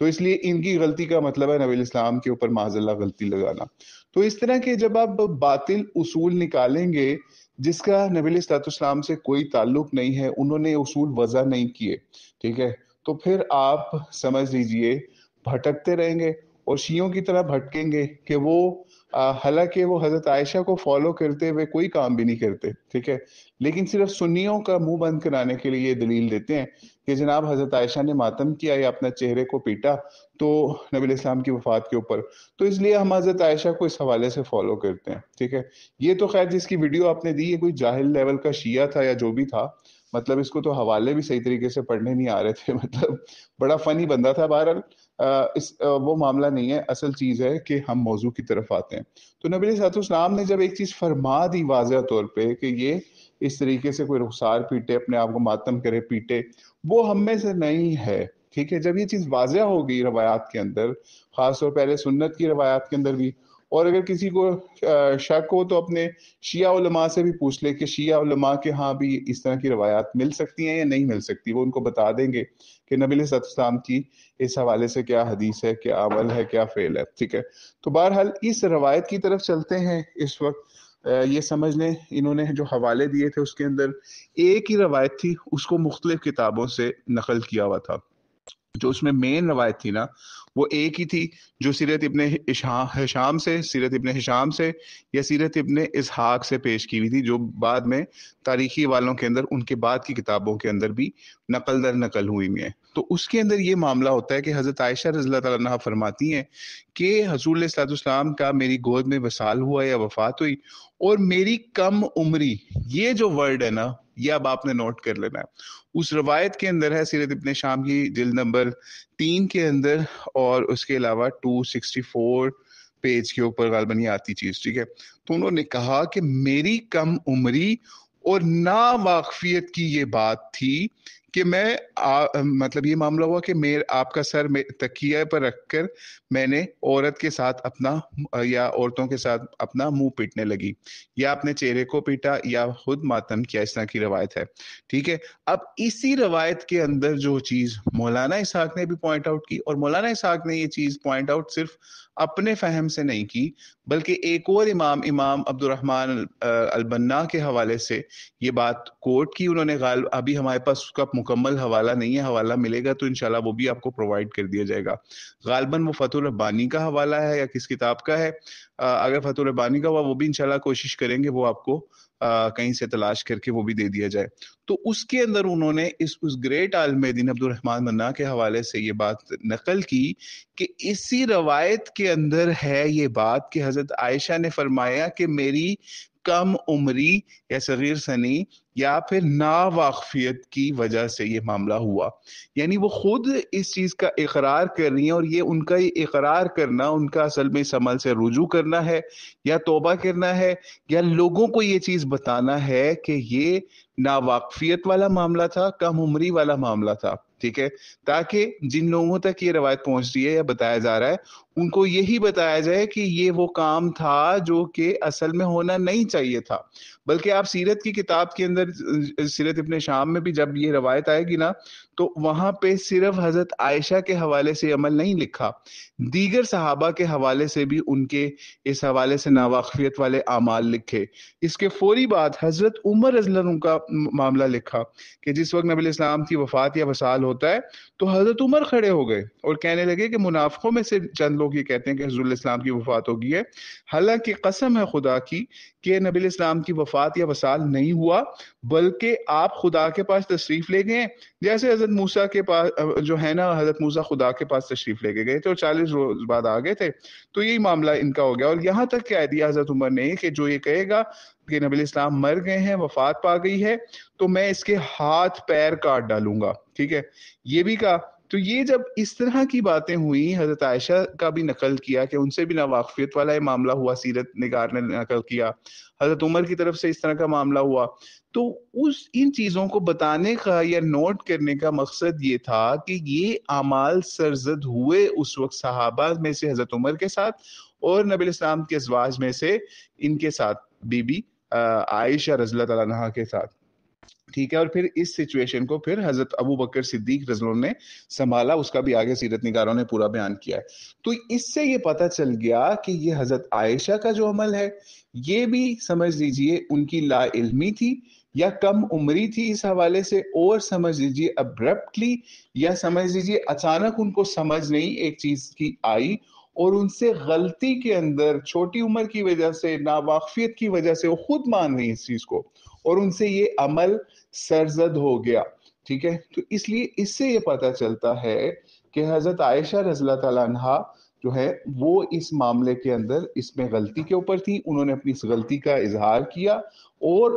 تو اس لیے ان کی غلطی کا مطلب ہے نبی الاسلام کے اوپر معاذ اللہ غلطی لگانا. تو اس طرح کے جب آپ باطل اصول نکالیں گے جس کا نبی علیہ السلام سے کوئی تعلق نہیں ہے، انہوں نے اصول وضع نہیں کیے، ٹھیک ہے، تو پھر آپ سمجھ لیجئے بھٹکتے رہیں گے اور شیعوں کی طرح بھٹکیں گے کہ وہ حالانکہ وہ حضرت عائشہ کو فالو کرتے ہوئے کوئی کام بھی نہیں کرتے، ٹھیک ہے، لیکن صرف سنیوں کا منہ بند کرانے کے لیے یہ دلیل دیتے ہیں کہ جناب حضرت عائشہ نے ماتم کیا یا اپنا چہرے کو پیٹا تو نبی علیہ السلام کی وفات کے اوپر، تو اس لیے ہم حضرت عائشہ کو اس حوالے سے فالو کرتے ہیں، ٹھیک ہے. یہ تو خیر جس کی ویڈیو آپ نے دی ہے کوئی جاہل لیول کا شیعہ تھا یا جو بھی تھا، مطلب اس کو تو حوالے بھی صحیح طریقے سے پڑھنے نہیں آ رہے تھے، مطلب بڑا فنی بندہ تھا. بہرحال وہ معاملہ نہیں ہے، اصل چیز ہے کہ ہم موضوع کی طرف آتے ہیں. تو نبی علیہ السلام نے جب ایک چیز فرما دی واضح طور پہ کہ یہ اس طریقے سے کوئی رخسار پیٹے، اپنے آپ کو ماتم کرے، پیٹے، وہ ہم میں سے نہیں ہے، ٹھیک ہے. جب یہ چیز واضح ہو گئی روایات کے اندر، خاص طور پہلے سنت کی روایات کے اندر بھی، اور اگر کسی کو شک ہو تو اپنے شیعہ علماء سے بھی پوچھ لے کہ شیعہ علماء کے ہاں بھی اس طرح کی روایات مل سکتی ہیں یا نہیں مل سکتی، وہ ان کو بتا دیں گے کہ نبی علیہ السلام کی اس حوالے سے کیا حدیث ہے، کیا عمل ہے، کیا فعل ہے، ٹھیک ہے. تو بہرحال اس روایت کی طرف چلتے ہیں. اس وقت یہ سمجھ لیں انہوں نے جو حوالے دیے تھے اس کے اندر ایک ہی روایت تھی، اس کو مختلف کتابوں سے نقل کیا ہوا تھا. جو اس میں مین روایت تھی نا وہ ایک ہی تھی، جو سیرت ابن ہشام سے یا سیرت ابن اسحاق سے پیش کی ہوئی تھی، جو بعد میں تاریخی والوں کے اندر ان کے بعد کی کتابوں کے اندر بھی نقل در نقل ہوئی ہیں. تو اس کے اندر یہ معاملہ ہوتا ہے کہ حضرت عائشہ رضی اللہ تعالیٰ عنہا فرماتی ہیں کہ حضور علیہ السلام کا میری گود میں وصال ہوا یا وفات ہوئی، اور میری کم عمری، یہ جو ورڈ ہے نا یہ اب آپ نے نوٹ کر لینا ہے. اس روایت کے اندر ہے سیرت ابن شام کی جلد نمبر 3 کے اندر، اور اس کے علاوہ 264 پیج کے اوپر غالباً یہ آتی چیز، ٹھیک ہے. تو انہوں نے کہا کہ میری کم عمری اور نا واقفیت کی یہ بات تھی کہ میں مطلب یہ معاملہ ہوا کہ آپ کا سر تکیہ پر رکھ کر میں نے عورت کے ساتھ اپنا یا عورتوں کے ساتھ اپنا منہ پیٹنے لگی، یا اپنے چہرے کو پیٹا یا خود ماتم کیا، اس طرح کی روایت ہے، ٹھیک ہے. اب اسی روایت کے اندر جو چیز مولانا اسحاق نے بھی پوائنٹ آؤٹ کی، اور مولانا اسحاق نے یہ چیز پوائنٹ آؤٹ صرف اپنے فہم سے نہیں کی بلکہ ایک اور امام عبد الرحمن البنا کے حوالے سے یہ بات کوٹ کی انہوں نے. ابھی ہمارے پاس اس کا مکمل حوالہ نہیں ہے، حوالہ ملے گا تو انشاءاللہ وہ بھی آپ کو پرووائڈ کر دیا جائے گا. غالباً وہ فتح الربانی کا حوالہ ہے یا کس کتاب کا ہے، اگر فتح الربانی کا ہوا وہ بھی انشاءاللہ کوشش کریں گے وہ آپ کو کہیں سے تلاش کر کے وہ بھی دے دیا جائے. تو اس کے اندر انہوں نے اس گریٹ عالم دین عبد الرحمن منا کے حوالے سے یہ بات نقل کی کہ اسی روایت کے اندر ہے یہ بات کہ حضرت عائشہ نے فرمایا کہ میری کم عمری یا صغیر سنی یا پھر نا واقفیت کی وجہ سے یہ معاملہ ہوا. یعنی وہ خود اس چیز کا اقرار کر رہی ہیں، اور یہ ان کا یہ اقرار کرنا ان کا اصل میں اس عمل سے رجوع کرنا ہے یا توبہ کرنا ہے یا لوگوں کو یہ چیز بتانا ہے کہ یہ ناواقفیت والا معاملہ تھا، کم عمری والا معاملہ تھا، ٹھیک ہے. تاکہ جن لوگوں تک یہ روایت پہنچ رہی ہے یا بتایا جا رہا ہے ان کو یہی بتایا جائے کہ یہ وہ کام تھا جو کہ اصل میں ہونا نہیں چاہیے تھا. بلکہ آپ سیرت کی کتاب کے اندر سیرت ابن شام میں بھی جب یہ روایت آئے گی نا تو وہاں پہ صرف حضرت عائشہ کے حوالے سے عمل نہیں لکھا، دیگر صحابہ کے حوالے سے بھی ان کے اس حوالے سے ناواقفیت والے اعمال لکھے. اس کے فوری بعد حضرت عمر رضی اللہ عنہ کا معاملہ لکھا کہ جس وقت نبی الاسلام کی وفات یا وصال ہوتا ہے تو حضرت عمر کھڑے ہو گئے اور کہنے لگے کہ منافقوں میں سے چند لوگ یہ کہتے ہیں کہ حضور الاسلام کی وفات ہو گئی ہے، حالانکہ قسم ہے خدا کی کہ نبی الاسلام کی وفات یا وصال نہیں ہوا بلکہ آپ خدا کے پاس تشریف لے گئے، جیسے حضرت موسیٰ کے پاس جو ہے نا حضرت موسیٰ خدا کے پاس تشریف لے کے گئے تھے اور 40 روز بعد آ گئے تھے. تو یہی معاملہ ان کا ہو گیا. اور یہاں تک کہہ دیا حضرت عمر نے کہ جو یہ کہے گا کہ نبی الاسلام مر گئے ہیں، وفات پا گئی ہے، تو میں اس کے ہاتھ پیر کاٹ ڈالوں گا، ٹھیک ہے. یہ بھی کہا. تو یہ جب اس طرح کی باتیں ہوئی، حضرت عائشہ کا بھی نقل کیا کہ ان سے بھی ناواقفیت والا یہ معاملہ ہوا، سیرت نگار نے نقل کیا، حضرت عمر کی طرف سے اس طرح کا معاملہ ہوا. تو ان چیزوں کو بتانے کا یا نوٹ کرنے کا مقصد یہ تھا کہ یہ اعمال سرزد ہوئے اس وقت صحابہ میں سے حضرت عمر کے ساتھ اور نبی الاسلام کے ازواج میں سے ان کے ساتھ بی بی عائشہ رضی اللہ تعالیٰ عنہا کے ساتھ. ٹھیک ہے. اور پھر اس سچویشن کو پھر حضرت ابو بکر صدیق رضی اللہ عنہ نے سنبھالا، اس کا بھی آگے سیرت نگاروں نے پورا بیان کیا ہے. تو اس سے یہ پتہ چل گیا کہ یہ حضرت عائشہ کا جو عمل ہے یہ بھی سمجھ لیجئے ان کی لا علمی تھی یا کم عمری تھی اس حوالے سے، اور سمجھ لیجئے ابرپٹلی یا سمجھ لیجئے اچانک ان کو سمجھ نہیں ایک چیز کی آئی، اور ان سے غلطی کے اندر چھوٹی عمر کی وجہ سے، ناواقفیت کی وجہ سے وہ خود مان رہی اس چیز کو، اور ان سے یہ عمل سرزد ہو گیا. ٹھیک ہے. تو اس لیے اس سے یہ پتہ چلتا ہے کہ حضرت عائشہ رضی اللہ تعالیٰ عنہا جو ہے وہ اس معاملے کے اندر اس میں غلطی کے اوپر تھی. انہوں نے اپنی اس غلطی کا اظہار کیا، اور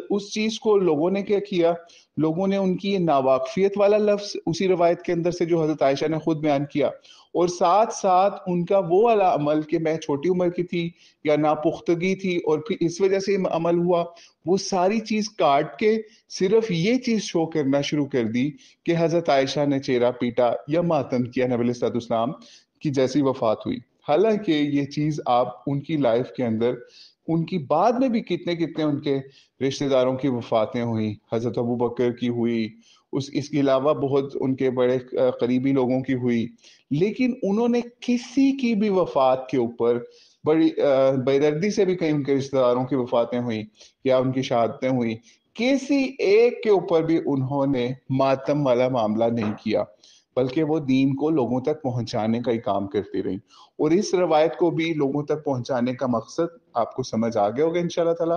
اس چیز کو لوگوں نے کیا کیا، لوگوں نے ان کی یہ ناواقفیت والا لفظ اسی روایت کے اندر سے جو حضرت عائشہ نے خود بیان کیا، اور ساتھ ساتھ ان کا وہ والا عمل کہ میں چھوٹی عمر کی تھی یا ناپختگی تھی اور پھر اس وجہ سے عمل ہوا، وہ ساری چیز کاٹ کے صرف یہ چیز شو کرنا شروع کر دی کہ حضرت عائشہ نے چہرہ پیٹا یا ماتم کیا نبی علیہ الصلوۃ والسلام کی جیسی وفات ہوئی. حالانکہ یہ چیز آپ ان کی لائف کے اندر ان کی بعد میں بھی کتنے کتنے ان کے رشتہ داروں کی وفاتیں ہوئی، حضرت ابو بکر کی ہوئی، اس کے علاوہ بہت ان کے بڑے قریبی لوگوں کی ہوئی، لیکن انہوں نے کسی کی بھی وفات کے اوپر بڑی بے دردی سے بھی کئی ان کے رشتہ داروں کی وفاتیں ہوئی یا ان کی شہادتیں ہوئی، کسی ایک کے اوپر بھی انہوں نے ماتم والا معاملہ نہیں کیا، بلکہ وہ دین کو لوگوں تک پہنچانے کا ہی کام کرتی رہی. اور اس روایت کو بھی لوگوں تک پہنچانے کا مقصد آپ کو سمجھ آ گیا ہوگا انشاءاللہ تعالی.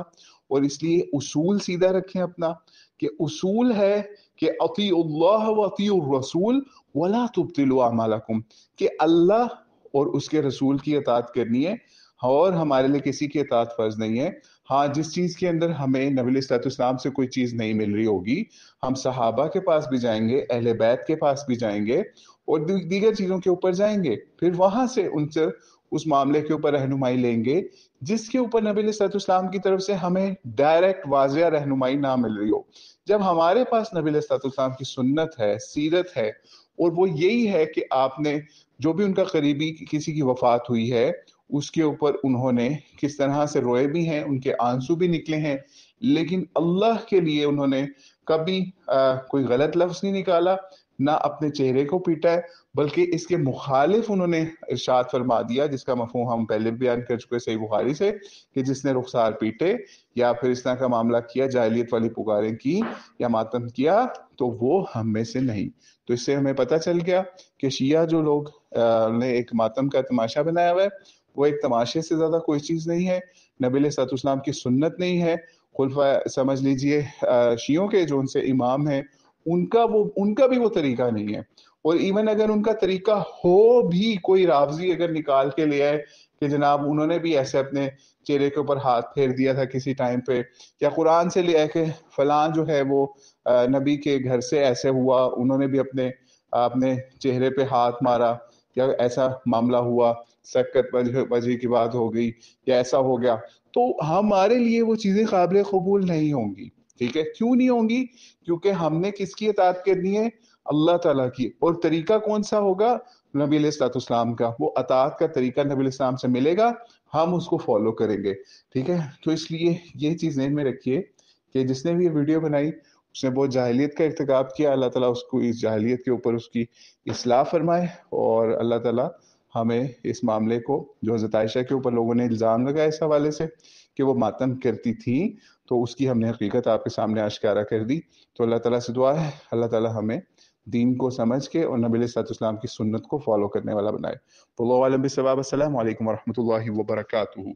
اور اس لیے اصول سیدھا رکھیں اپنا، کہ اصول ہے کہ اطیعوا اللہ و اطیعوا الرسول ولا تبطلوا اعمالکم، کہ اللہ اور اس کے رسول کی اطاعت کرنی ہے، اور ہمارے لیے کسی کی اطاعت فرض نہیں ہے. ہاں جس چیز کے اندر ہمیں نبی علیہ الصلوۃ والسلام سے کوئی چیز نہیں مل رہی ہوگی، ہم صحابہ کے پاس بھی جائیں گے، اہل بیت کے پاس بھی جائیں گے، اور دیگر چیزوں کے اوپر جائیں گے، پھر وہاں سے ان سے اس معاملے کے اوپر رہنمائی لیں گے جس کے اوپر نبی علیہ الصلوۃ والسلام کی طرف سے ہمیں ڈائریکٹ واضح رہنمائی نہ مل رہی ہو. جب ہمارے پاس نبی علیہ الصلوۃ والسلام کی سنت ہے، سیرت ہے، اور وہ یہی ہے کہ آپ نے جو بھی ان کا قریبی کسی کی وفات ہوئی ہے اس کے اوپر انہوں نے کس طرح سے روئے بھی ہیں، ان کے آنسو بھی نکلے ہیں، لیکن اللہ کے لیے انہوں نے کبھی کوئی غلط لفظ نہیں نکالا، نہ اپنے چہرے کو پیٹا ہے، بلکہ اس کے مخالف انہوں نے ارشاد فرما دیا، جس کا مفہوم ہم پہلے بیان کر چکے صحیح بخاری سے، کہ جس نے رخسار پیٹے یا پھر اس طرح کا معاملہ کیا، جاہلیت والی پکاریں کی یا ماتم کیا، تو وہ ہم میں سے نہیں. تو اس سے ہمیں پتہ چل گیا کہ شیعہ جو لوگ نے ایک ماتم کا تماشا بنایا ہوا ہے، وہ ایک تماشے سے زیادہ کوئی چیز نہیں ہے، نبی علیہ الصلوۃ والسلام کی سنت نہیں ہے. خلفاء سمجھ لیجئے شیعوں کے جو ان سے امام ہیں ان کا بھی وہ طریقہ نہیں ہے. اور ایون اگر ان کا طریقہ ہو بھی، کوئی رافضی اگر نکال کے لے آئے کہ جناب انہوں نے بھی ایسے اپنے چہرے کے اوپر ہاتھ پھیر دیا تھا کسی ٹائم پہ، یا قرآن سے لے آئے کہ فلاں جو ہے وہ نبی کے گھر سے ایسے ہوا، انہوں نے بھی اپنے چہرے پہ ہاتھ مارا، یا ایسا معاملہ ہوا، سکت وجہ کی بات ہو گئی، یا ایسا ہو گیا، تو ہمارے لیے وہ چیزیں قابل قبول نہیں ہوں گی. ٹھیک ہے. کیوں نہیں ہوں گی؟ کیونکہ ہم نے کس کی اطاعت کرنی ہے؟ اللہ تعالیٰ کی. اور طریقہ کون سا ہوگا؟ نبی علیہ الصلوۃ والسلام کا. وہ اطاعت کا طریقہ نبی علیہ السلام سے ملے گا، ہم اس کو فالو کریں گے. ٹھیک ہے. تو اس لیے یہ چیز ذہن میں رکھیے کہ جس نے بھی یہ ویڈیو بنائی اس نے بہت جاہلیت کا ارتکاب کیا. اللہ تعالیٰ اس کو اس جاہلیت کے اوپر اس کی اصلاح فرمائے، اور اللہ تعالیٰ ہمیں اس معاملے کو جو حضرت عائشہ کے اوپر لوگوں نے الزام لگایا اس حوالے سے کہ وہ ماتم کرتی تھی، تو اس کی ہم نے حقیقت آپ کے سامنے آشکارا کر دی. تو اللہ تعالیٰ سے دعا ہے اللہ تعالیٰ ہمیں دین کو سمجھ کے اور نبی علیہ الصلوۃ والسلام کی سنت کو فالو کرنے والا بنائے. تو اللہ علیہ وسلم. السلام علیکم ورحمۃ اللہ وبرکاتہ.